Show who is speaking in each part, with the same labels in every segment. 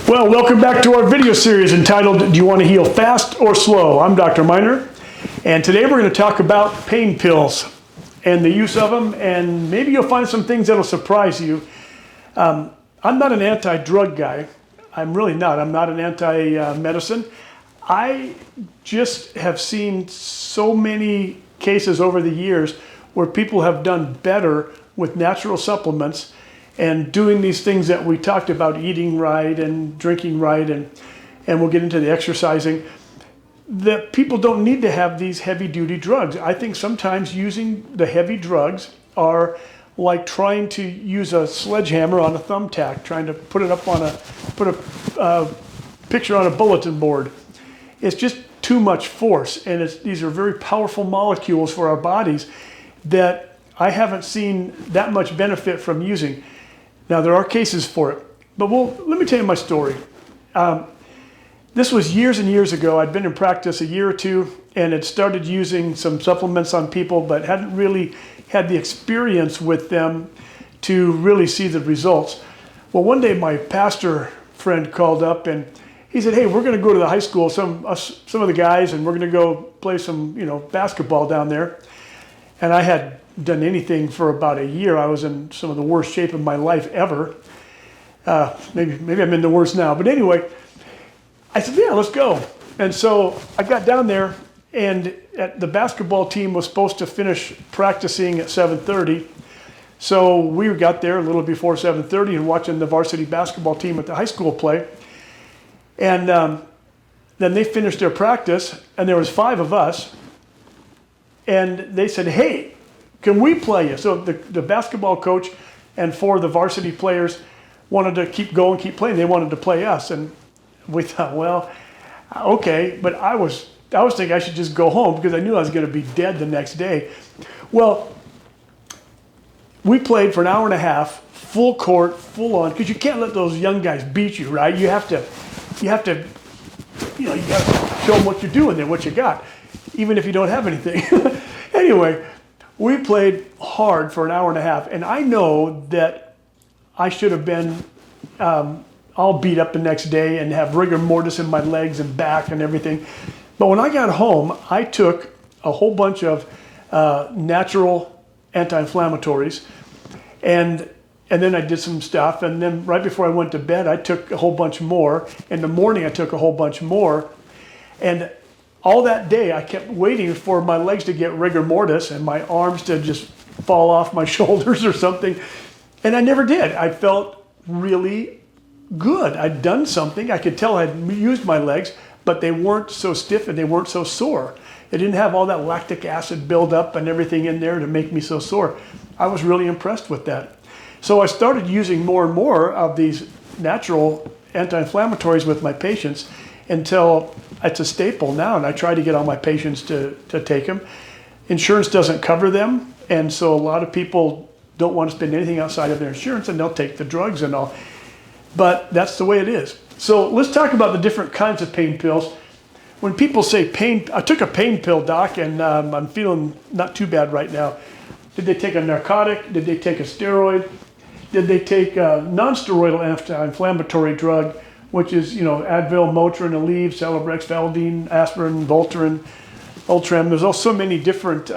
Speaker 1: Well, welcome back to our video series entitled, Do You Want to Heal Fast or Slow? I'm Dr. Miner, and today we're going to talk about pain pills and the use of them, and maybe you'll find some things that'll surprise you. I'm not an anti-drug guy. I'm really not. I'm not an anti-medicine. I just have seen so many cases over the years where people have done better with natural supplements and doing these things that we talked about, eating right and drinking right, and we'll get into the exercising, that people don't need to have these heavy-duty drugs. I think sometimes using the heavy drugs are like trying to use a sledgehammer on a thumbtack, trying to put it up on put a picture on a bulletin board. It's just too much force, and these are very powerful molecules for our bodies that I haven't seen that much benefit from using. Now, there are cases for it, but let me tell you my story. This was years and years ago. I'd been in practice a year or two and had started using some supplements on people, but hadn't really had the experience with them to really see the results. Well, one day my pastor friend called up and he said, hey, we're going to go to the high school, some of the guys, and we're going to go play some basketball down there. And I had done anything for about a year. I was in some of the worst shape of my life ever. Maybe I'm in the worst now. But anyway, I said, yeah, let's go. And so I got down there, and the basketball team was supposed to finish practicing at 7:30. So we got there a little before 7:30 and watching the varsity basketball team at the high school play. And then they finished their practice, and there was 5 of us. And they said, hey, can we play you? So the basketball coach and 4 of the varsity players wanted to keep going, keep playing. They wanted to play us. And we thought, well, okay. But I was thinking I should just go home because I knew I was going to be dead the next day. Well, we played for an hour and a half, full court, full on, because you can't let those young guys beat you, right? You have to show them what you're doing there, what you got, even if you don't have anything. Anyway, we played hard for an hour and a half, and I know that I should have been all beat up the next day and have rigor mortis in my legs and back and everything. But when I got home, I took a whole bunch of natural anti-inflammatories, and then I did some stuff, and then right before I went to bed, I took a whole bunch more. In the morning, I took a whole bunch more, and all that day, I kept waiting for my legs to get rigor mortis and my arms to just fall off my shoulders or something. And I never did. I felt really good. I'd done something. I could tell I'd used my legs, but they weren't so stiff and they weren't so sore. They didn't have all that lactic acid buildup and everything in there to make me so sore. I was really impressed with that. So I started using more and more of these natural anti-inflammatories with my patients until it's a staple now, and I try to get all my patients to take them. Insurance doesn't cover them, and so a lot of people don't want to spend anything outside of their insurance, and they'll take the drugs and all. But that's the way it is. So let's talk about the different kinds of pain pills. When people say pain, I took a pain pill, doc, and I'm feeling not too bad right now. Did they take a narcotic? Did they take a steroid? Did they take a non-steroidal anti-inflammatory drug, which is, Advil, Motrin, Aleve, Celebrex, Valdine, aspirin, Voltaren, Ultram. There's also so many different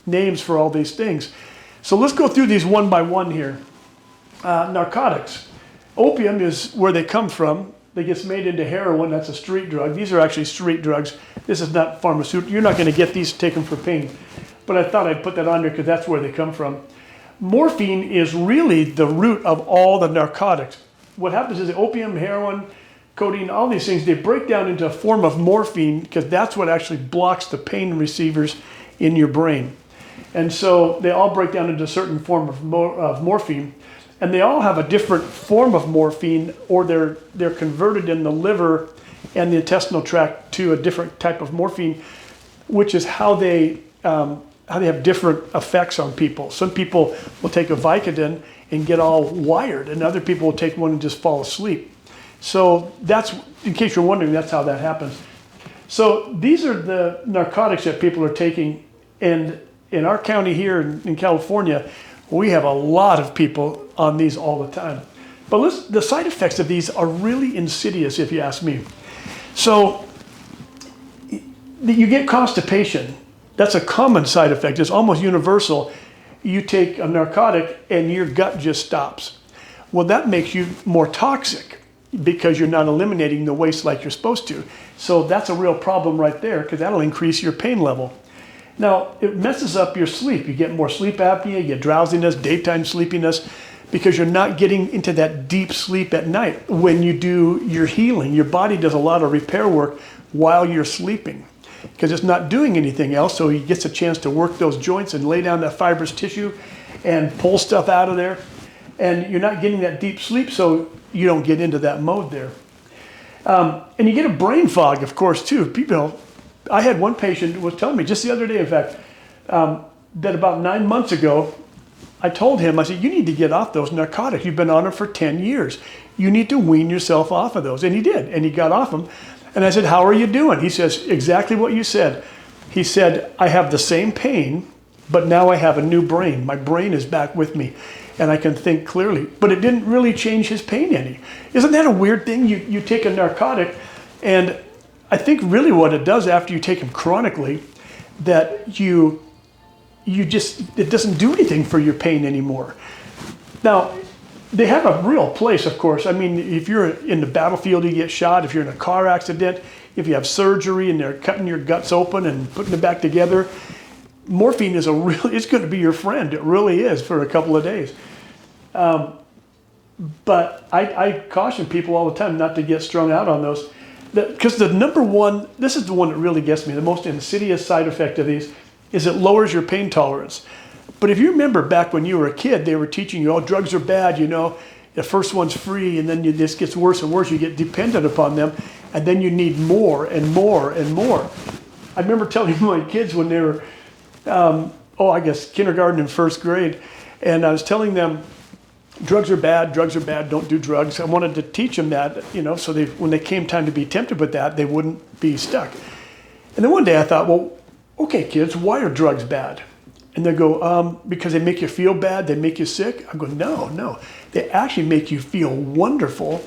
Speaker 1: names for all these things. So let's go through these one by one here. Narcotics. Opium is where they come from. They get made into heroin. That's a street drug. These are actually street drugs. This is not pharmaceutical. You're not going to get these taken for pain. But I thought I'd put that on there because that's where they come from. Morphine is really the root of all the narcotics. What happens is the opium, heroin, codeine, all these things, they break down into a form of morphine because that's what actually blocks the pain receivers in your brain. And so they all break down into a certain form of morphine, and they all have a different form of morphine, or they're converted in the liver and the intestinal tract to a different type of morphine, which is how they have different effects on people. Some people will take a Vicodin and get all wired, and other people will take one and just fall asleep. So that's, in case you're wondering, that's how that happens. So these are the narcotics that people are taking, and in our county here in California, we have a lot of people on these all the time. But the side effects of these are really insidious, if you ask me. So you get constipation. That's a common side effect. It's almost universal. You take a narcotic and your gut just stops. Well, that makes you more toxic because you're not eliminating the waste like you're supposed to. So that's a real problem right there, because that'll increase your pain level. Now, it messes up your sleep. You get more sleep apnea, you get drowsiness, daytime sleepiness, because you're not getting into that deep sleep at night. When you do your healing, your body does a lot of repair work while you're sleeping, because it's not doing anything else, so it gets a chance to work those joints and lay down that fibrous tissue and pull stuff out of there. And you're not getting that deep sleep, so you don't get into that mode there. And you get a brain fog, of course, too. People, I had one patient who was telling me just the other day, in fact, that about 9 months ago, I told him, I said, you need to get off those narcotics. You've been on them for 10 years. You need to wean yourself off of those. And he did, and he got off them. And I said, how are you doing? He says, exactly what you said. He said, I have the same pain, but now I have a new brain. My brain is back with me, and I can think clearly. But it didn't really change his pain any. Isn't that a weird thing? You take a narcotic, and I think really what it does after you take them chronically, that it doesn't do anything for your pain anymore. Now, they have a real place, of course. I mean, if you're in the battlefield, you get shot, if you're in a car accident, if you have surgery and they're cutting your guts open and putting it back together, morphine is it's going to be your friend. It really is, for a couple of days. But I caution people all the time not to get strung out on those. Because the number one, this is the one that really gets me, the most insidious side effect of these is it lowers your pain tolerance. But if you remember back when you were a kid, they were teaching you, oh, drugs are bad, you know. The first one's free, and then this gets worse and worse. You get dependent upon them, and then you need more and more and more. I remember telling my kids when they were, I guess kindergarten and first grade, and I was telling them, drugs are bad, don't do drugs. I wanted to teach them that, you know, so when they came time to be tempted with that, they wouldn't be stuck. And then one day I thought, well, okay, kids, why are drugs bad? And they go, because they make you feel bad, they make you sick. I go, no, they actually make you feel wonderful.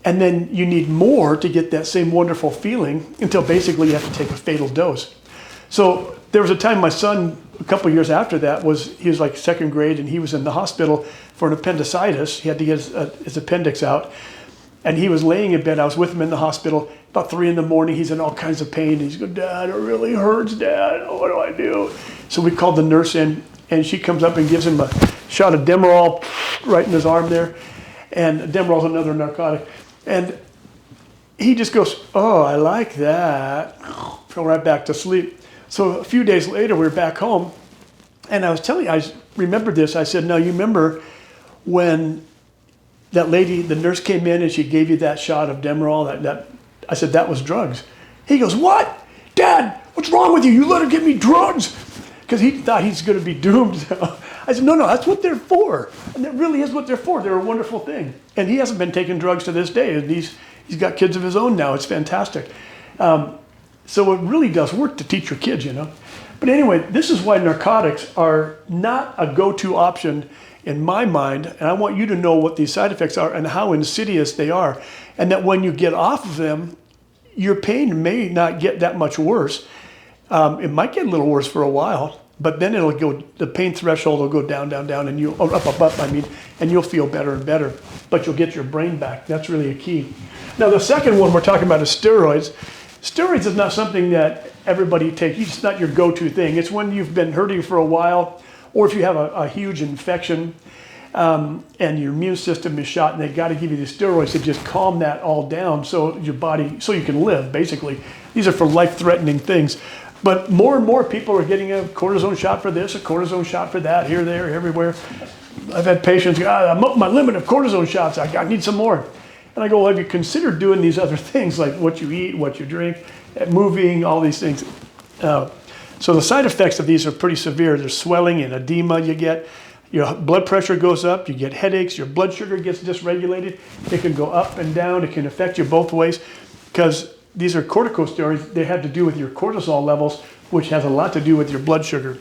Speaker 1: And then you need more to get that same wonderful feeling until basically you have to take a fatal dose. So there was a time my son, a couple of years after that, he was like second grade, and he was in the hospital for an appendicitis. He had to get his appendix out. And he was laying in bed. I was with him in the hospital. About 3 a.m, he's in all kinds of pain. He's going, Dad, it really hurts, Dad. What do I do? So we called the nurse in, and she comes up and gives him a shot of Demerol right in his arm there. And Demerol's another narcotic. And he just goes, oh, I like that. Fell right back to sleep. So a few days later, we were back home. And I was telling you, I remembered this. I said, no, you remember when that lady, the nurse came in and she gave you that shot of Demerol? I said, that was drugs. He goes, what? Dad, what's wrong with you? You let her give me drugs? Because he thought he's going to be doomed. I said, no, that's what they're for. And that really is what they're for. They're a wonderful thing. And he hasn't been taking drugs to this day. And he's got kids of his own now. It's fantastic. So it really does work to teach your kids, you know. But anyway, this is why narcotics are not a go-to option in my mind. And I want you to know what these side effects are and how insidious they are. And that when you get off of them, your pain may not get that much worse. It might get a little worse for a while, but then the pain threshold will go down, and and you'll feel better and better, but you'll get your brain back. That's really a key. Now, the second one we're talking about is steroids. Steroids is not something that everybody takes. It's not your go-to thing. It's when you've been hurting for a while, or if you have a huge infection, and your immune system is shot, and they got to give you the steroids to just calm that all down so you can live, basically. These are for life-threatening things. But more and more people are getting a cortisone shot for this, a cortisone shot for that, here, there, everywhere. I've had patients go, I'm up my limit of cortisone shots. I need some more. And I go, well, have you considered doing these other things, like what you eat, what you drink, moving, all these things? So the side effects of these are pretty severe. There's swelling and edema you get. Your blood pressure goes up. You get headaches. Your blood sugar gets dysregulated. It can go up and down. It can affect you both ways because these are corticosteroids. They have to do with your cortisol levels, which has a lot to do with your blood sugar.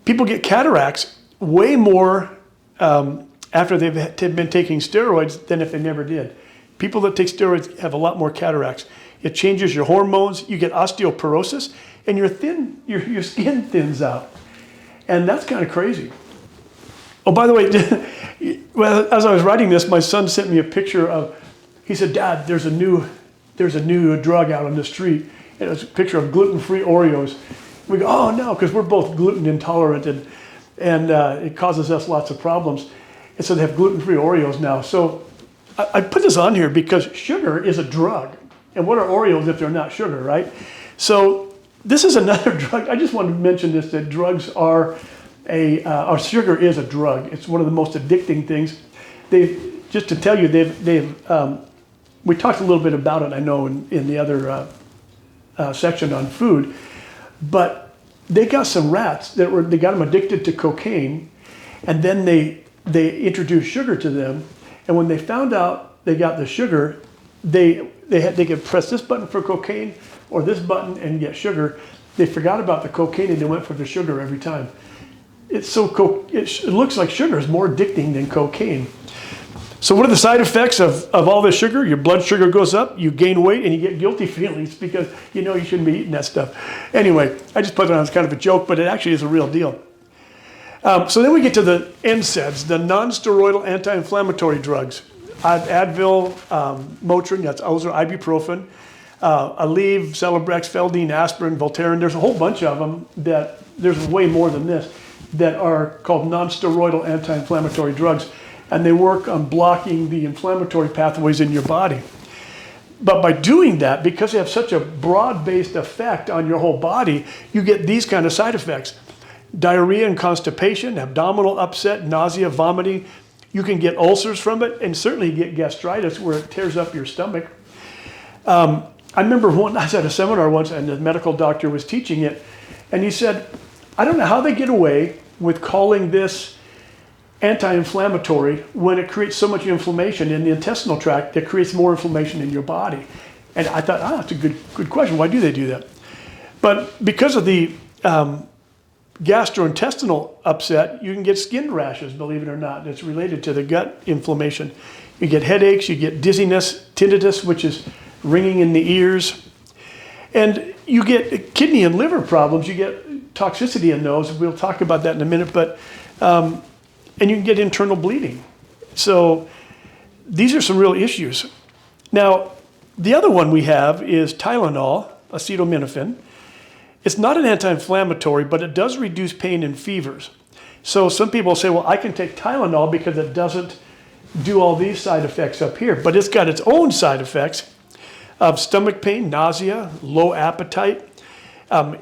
Speaker 1: People get cataracts way more after they've been taking steroids than if they never did. People that take steroids have a lot more cataracts. It changes your hormones, you get osteoporosis, and your skin thins out. And that's kind of crazy. Oh, by the way, well, as I was writing this, my son sent me a picture of, he said, Dad, there's a new drug out on the street. And it was a picture of gluten-free Oreos. We go, oh no, because we're both gluten intolerant and it causes us lots of problems. And so they have gluten-free Oreos now. So I put this on here because sugar is a drug. And what are Oreos if they're not sugar, right? So this is another drug. I just wanted to mention this, that drugs are or sugar is a drug. It's one of the most addicting things. Just to tell you, we talked a little bit about it, I know, in the other section on food, but they got some rats they got them addicted to cocaine, and then they introduced sugar to them, and when they found out they got the sugar, they could press this button for cocaine or this button and get sugar. They forgot about the cocaine and they went for the sugar every time. It looks like sugar is more addicting than cocaine. So what are the side effects of all this sugar? Your blood sugar goes up, you gain weight, and you get guilty feelings because you know you shouldn't be eating that stuff. Anyway, I just put it on as kind of a joke, but it actually is a real deal. So then we get to the NSAIDs, the non-steroidal anti-inflammatory drugs. Advil, Motrin, those are ibuprofen, Aleve, Celebrex, Feldene, aspirin, Voltaren. There's a whole bunch of them there's way more than this that are called non-steroidal anti-inflammatory drugs. And they work on blocking the inflammatory pathways in your body. But by doing that, because they have such a broad-based effect on your whole body, you get these kind of side effects. Diarrhea and constipation, abdominal upset, nausea, vomiting. You can get ulcers from it, and certainly get gastritis where it tears up your stomach. I remember I was at a seminar once, and the medical doctor was teaching it, and he said, I don't know how they get away with calling this anti-inflammatory when it creates so much inflammation in the intestinal tract that creates more inflammation in your body. And I thought, that's a good question. Why do they do that? But because of the gastrointestinal upset, you can get skin rashes, believe it or not. It's related to the gut inflammation. You get headaches, you get dizziness, tinnitus, which is ringing in the ears. And you get kidney and liver problems. You get toxicity in those. We'll talk about that in a minute. But and you can get internal bleeding. So these are some real issues. Now, the other one we have is Tylenol, acetaminophen. It's not an anti-inflammatory, but it does reduce pain and fevers. So some people say, well, I can take Tylenol because it doesn't do all these side effects up here. But it's got its own side effects of stomach pain, nausea, low appetite,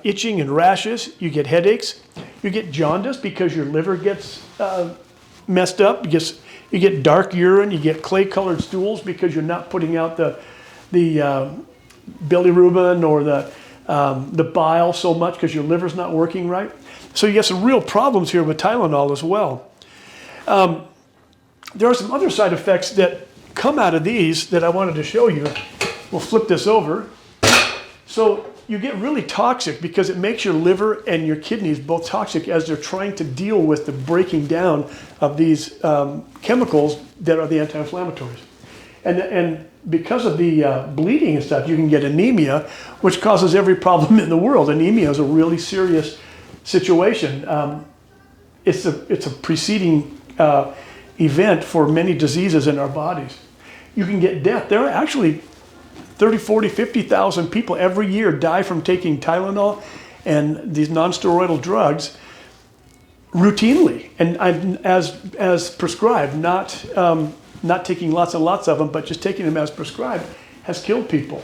Speaker 1: itching and rashes. You get headaches. You get jaundice because your liver gets messed up. You get dark urine. You get clay-colored stools because you're not putting out the bilirubin or the bile so much because your liver's not working right. So you get some real problems here with Tylenol as well. There are some other side effects that come out of these that I wanted to show you. We'll flip this over. So you get really toxic because it makes your liver and your kidneys both toxic as they're trying to deal with the breaking down of these chemicals that are the anti-inflammatories. And because of the bleeding and stuff, you can get anemia, which causes every problem in the world. Anemia is a really serious situation. It's a preceding event for many diseases in our bodies. You can get death. There are actually 30, 40, 50,000 people every year die from taking Tylenol and these non-steroidal drugs routinely and as prescribed, not taking lots and lots of them, but just taking them as prescribed has killed people.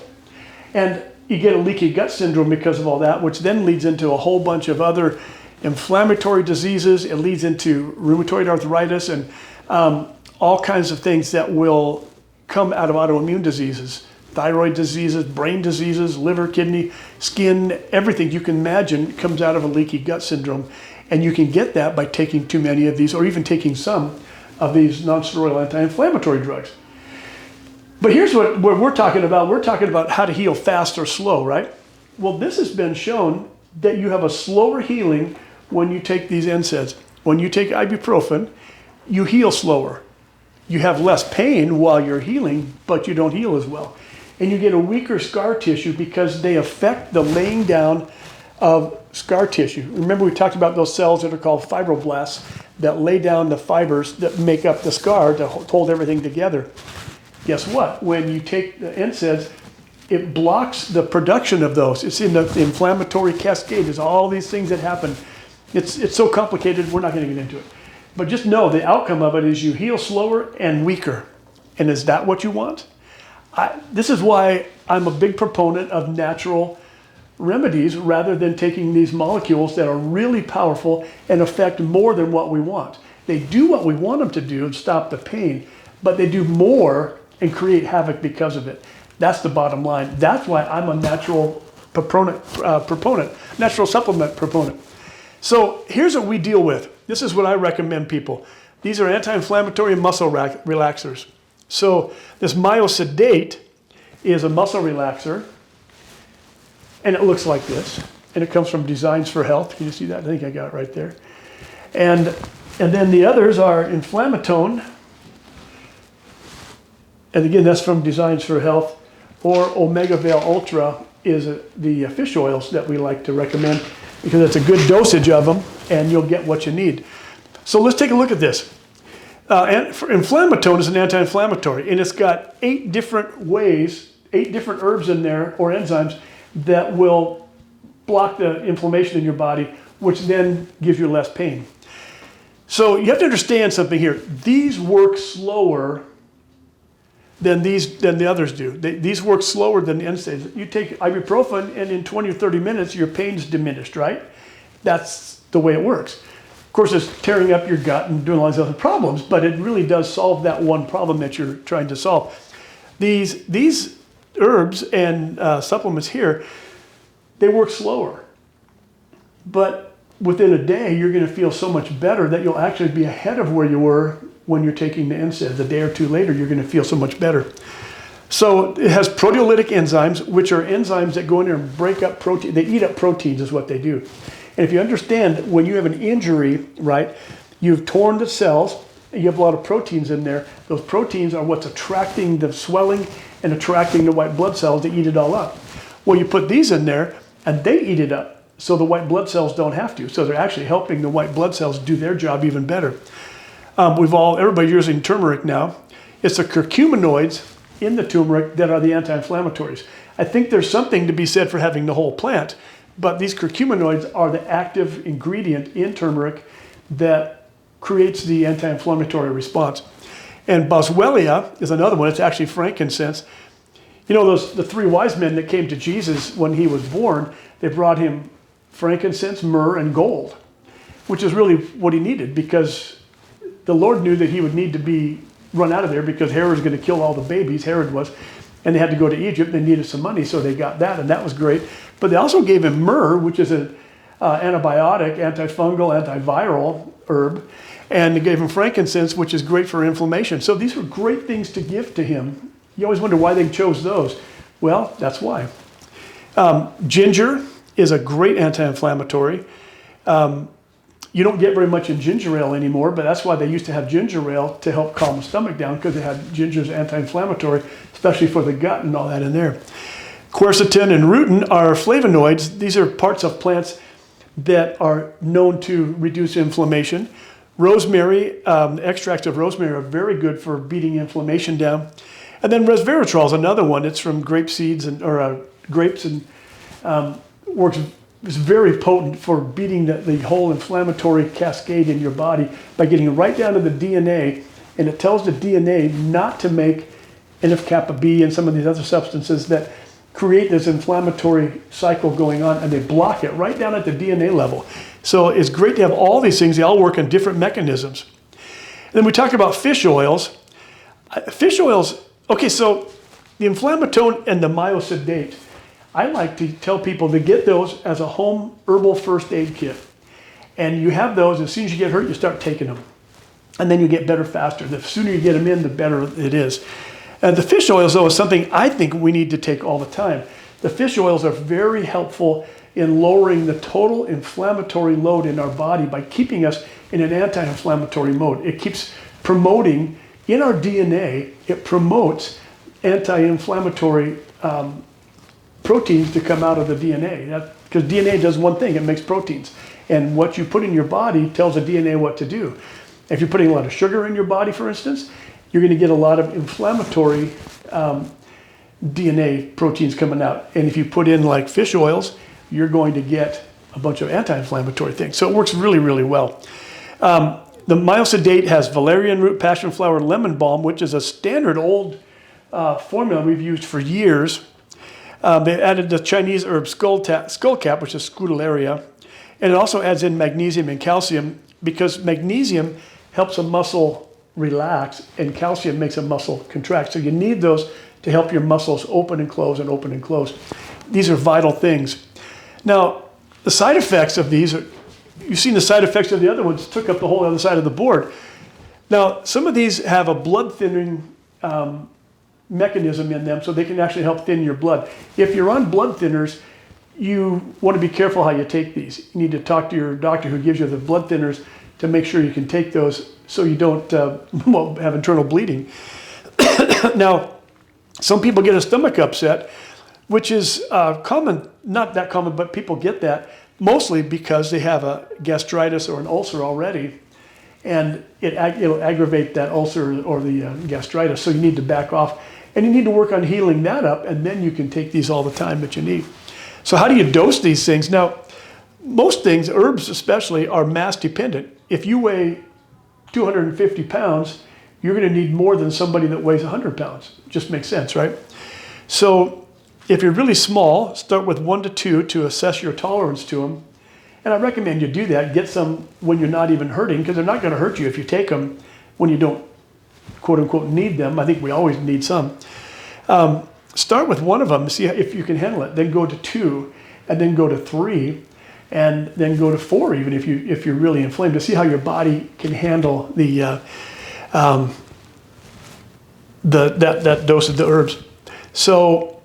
Speaker 1: And you get a leaky gut syndrome because of all that, which then leads into a whole bunch of other inflammatory diseases. It leads into rheumatoid arthritis and all kinds of things that will come out of autoimmune diseases. Thyroid diseases, brain diseases, liver, kidney, skin, everything you can imagine comes out of a leaky gut syndrome. And you can get that by taking too many of these or even taking some of these non-steroidal anti-inflammatory drugs. But here's what we're talking about. We're talking about how to heal fast or slow, right? Well, this has been shown that you have a slower healing when you take these NSAIDs. When you take ibuprofen, you heal slower. You have less pain while you're healing, but you don't heal as well. And you get a weaker scar tissue because they affect the laying down of scar tissue. Remember, we talked about those cells that are called fibroblasts that lay down the fibers that make up the scar to hold everything together. Guess what? When you take the NSAIDs, it blocks the production of those. It's in the inflammatory cascade. There's all these things that happen. It's so complicated, we're not going to get into it. But just know the outcome of it is you heal slower and weaker. And is that what you want? This is why I'm a big proponent of natural remedies rather than taking these molecules that are really powerful and affect more than what we want. They do what we want them to do and stop the pain, but they do more and create havoc because of it. That's the bottom line. That's why I'm a natural proponent, natural supplement proponent. So here's what we deal with. This is what I recommend people. These are anti-inflammatory and muscle relaxers. So this Myosedate is a muscle relaxer, and it looks like this. And it comes from Designs for Health. Can you see that? I think I got it right there. And then the others are Inflammatone. And again, that's from Designs for Health. Or Omega Vale Ultra is the fish oils that we like to recommend because it's a good dosage of them and you'll get what you need. So let's take a look at this. Inflammatone is an anti-inflammatory, and it's got 8 different ways, 8 different herbs in there or enzymes that will block the inflammation in your body, which then gives you less pain. So you have to understand something here. These work slower than the others do. These work slower than the NSAIDs. You take ibuprofen and in 20 or 30 minutes your pain's diminished, right? That's the way it works. Of course, it's tearing up your gut and doing all these other problems, but it really does solve that one problem that you're trying to solve. These herbs and supplements here, they work slower. But within a day, you're going to feel so much better that you'll actually be ahead of where you were when you're taking the NSAIDs. A day or two later, you're going to feel so much better. So it has proteolytic enzymes, which are enzymes that go in there and break up protein. They eat up proteins is what they do. And if you understand, when you have an injury, right, you've torn the cells, and you have a lot of proteins in there. Those proteins are what's attracting the swelling and attracting the white blood cells to eat it all up. Well, you put these in there, and they eat it up, so the white blood cells don't have to. So they're actually helping the white blood cells do their job even better. Everybody's using turmeric now. It's the curcuminoids in the turmeric that are the anti-inflammatories. I think there's something to be said for having the whole plant, but these curcuminoids are the active ingredient in turmeric that creates the anti-inflammatory response. And boswellia is another one. It's actually frankincense. You know, the 3 wise men that came to Jesus when he was born, they brought him frankincense, myrrh, and gold, which is really what he needed because the Lord knew that he would need to be run out of there because Herod was going to kill all the babies, Herod was, and they had to go to Egypt. They needed some money, so they got that, and that was great. But they also gave him myrrh, which is an antibiotic, antifungal, antiviral herb, and they gave him frankincense, which is great for inflammation. So these were great things to give to him. You always wonder why they chose those. Well, that's why. Ginger is a great anti-inflammatory. You don't get very much in ginger ale anymore, but that's why they used to have ginger ale to help calm the stomach down because they had ginger's anti-inflammatory, especially for the gut and all that in there. Quercetin and rutin are flavonoids. These are parts of plants that are known to reduce inflammation. Rosemary, extracts of rosemary are very good for beating inflammation down. And then resveratrol is another one. It's from grape seeds or grapes and works. It's very potent for beating the whole inflammatory cascade in your body by getting right down to the DNA, and it tells the DNA not to make NF-kappa B and some of these other substances that create this inflammatory cycle going on, and they block it right down at the DNA level. So it's great to have all these things. They all work on different mechanisms. And then we talk about fish oils. Fish oils, okay, so the inflammatone and the Myosedate, I like to tell people to get those as a home herbal first aid kit. And you have those, as soon as you get hurt, you start taking them. And then you get better faster. The sooner you get them in, the better it is. The fish oils, though, is something I think we need to take all the time. The fish oils are very helpful in lowering the total inflammatory load in our body by keeping us in an anti-inflammatory mode. It keeps promoting, in our DNA, it promotes anti-inflammatory proteins to come out of the DNA. Because DNA does one thing, it makes proteins. And what you put in your body tells the DNA what to do. If you're putting a lot of sugar in your body, for instance, you're going to get a lot of inflammatory DNA proteins coming out. And if you put in like fish oils, you're going to get a bunch of anti-inflammatory things. So it works really, really well. The Myosedate has valerian root, passion flower, and lemon balm, which is a standard old formula we've used for years. They added the Chinese herb skullcap, which is Scutularia. And it also adds in magnesium and calcium because magnesium helps a muscle relax and calcium makes a muscle contract. So you need those to help your muscles open and close and open and close. These are vital things. Now, the side effects of these, you've seen the side effects of the other ones, took up the whole other side of the board. Now, some of these have a blood thinning mechanism in them so they can actually help thin your blood. If you're on blood thinners, you want to be careful how you take these. You need to talk to your doctor who gives you the blood thinners to make sure you can take those so you don't have internal bleeding. Now, some people get a stomach upset, which is common, not that common, but people get that mostly because they have a gastritis or an ulcer already, and it'll aggravate that ulcer or the gastritis, so you need to back off, and you need to work on healing that up, and then you can take these all the time that you need. So how do you dose these things? Now, most things, herbs especially, are mass dependent. If you weigh 250 pounds, you're going to need more than somebody that weighs 100 pounds. It just makes sense, right? So if you're really small, start with 1 to 2 to assess your tolerance to them. And I recommend you do that. Get some when you're not even hurting, because they're not going to hurt you if you take them when you don't, quote unquote, need them. I think we always need some. Start with one of them, see if you can handle it. Then go to 2, and then go to 3, and then go to 4, even if you're really inflamed, to see how your body can handle that dose of the herbs. So,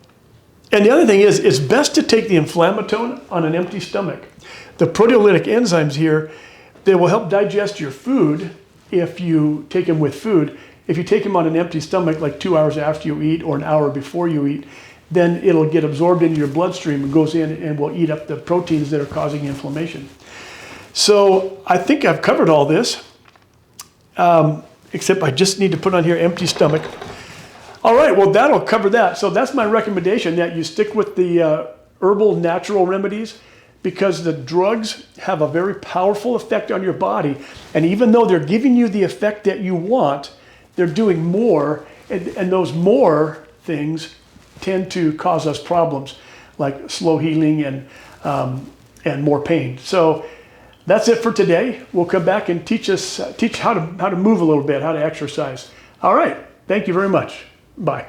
Speaker 1: and the other thing is, it's best to take the inflammatone on an empty stomach. The proteolytic enzymes here, they will help digest your food if you take them with food. If you take them on an empty stomach, like 2 hours after you eat or an hour before you eat, then it'll get absorbed into your bloodstream and goes in and will eat up the proteins that are causing inflammation. So I think I've covered all this, except I just need to put on here empty stomach. All right, well, that'll cover that. So that's my recommendation, that you stick with the herbal natural remedies, because the drugs have a very powerful effect on your body. And even though they're giving you the effect that you want, they're doing more, and those more things tend to cause us problems like slow healing and more pain. So that's it for today. We'll come back and teach how to move a little bit, how to exercise. All right, thank you very much. Bye.